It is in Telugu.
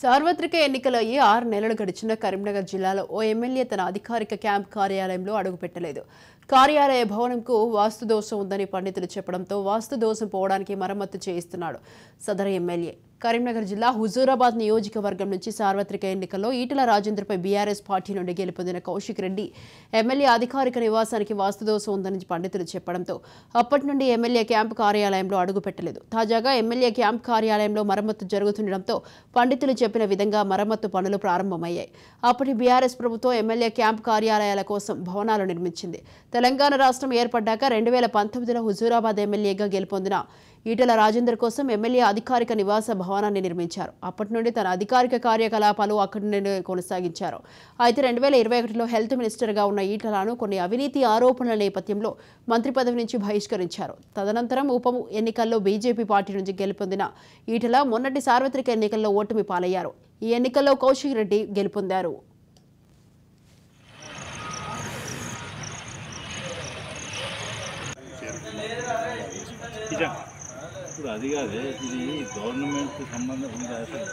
సార్వత్రిక ఎన్నికలు అయ్యి 6 నెలలు గడిచిన కరీంనగర్ జిల్లాలో ఓ ఎమ్మెల్యే తన అధికారిక క్యాంప్ కార్యాలయంలో అడుగుపెట్టలేదు. కార్యాలయ భవనంకు వాస్తు దోషం ఉందని పండితులు చెప్పడంతో వాస్తు దోషం పోవడానికి మరమ్మతు చేయిస్తున్నాడు సదరు ఎమ్మెల్యే. కరీంనగర్ జిల్లా హుజూరాబాద్ నియోజకవర్గం నుంచి సార్వత్రిక ఎన్నికల్లో ఈటెల రాజేందర్పై బీఆర్ఎస్ పార్టీ నుండి గెలుపొందిన కౌశిక్ రెడ్డి ఎమ్మెల్యే అధికారిక నివాసానికి వాస్తు దోషం ఉందని పండితులు చెప్పడంతో అప్పటి నుండి ఎమ్మెల్యే క్యాంపు కార్యాలయంలో అడుగుపెట్టలేదు. తాజాగా ఎమ్మెల్యే క్యాంప్ కార్యాలయంలో మరమ్మతు జరుగుతుండటంతో పండితులు చెప్పిన విధంగా మరమ్మతు పనులు ప్రారంభమయ్యాయి. అప్పటి బీఆర్ఎస్ ప్రభుత్వం ఎమ్మెల్యే క్యాంప్ కార్యాలయాల కోసం భవనాలు నిర్మించింది. తెలంగాణ రాష్ట్రం ఏర్పడ్డాక 2019లో హుజూరాబాద్ ఎమ్మెల్యేగా గెలుపొందిన ఈటెల రాజేందర్ కోసం ఎమ్మెల్యే అధికారిక నివాస భవనాన్ని నిర్మించారు. అప్పటి నుండి తన అధికారిక కార్యకలాపాలు అక్కడి నుండి కొనసాగించారు. అయితే 2021లో హెల్త్ మినిస్టర్గా ఉన్న ఈటెలను కొన్ని అవినీతి ఆరోపణల నేపథ్యంలో మంత్రి పదవి నుంచి బహిష్కరించారు. తదనంతరం ఉప ఎన్నికల్లో బీజేపీ పార్టీ నుంచి గెలుపొందిన ఈటెల మొన్నటి సార్వత్రిక ఎన్నికల్లో ఓటమి పాలయ్యారు. ఈ ఎన్నికల్లో కౌశిక్ రెడ్డి గెలుపొందారు. ఇప్పుడు అది కాదే, ఇది గవర్నమెంట్ సంబంధం ఉంది అసలు.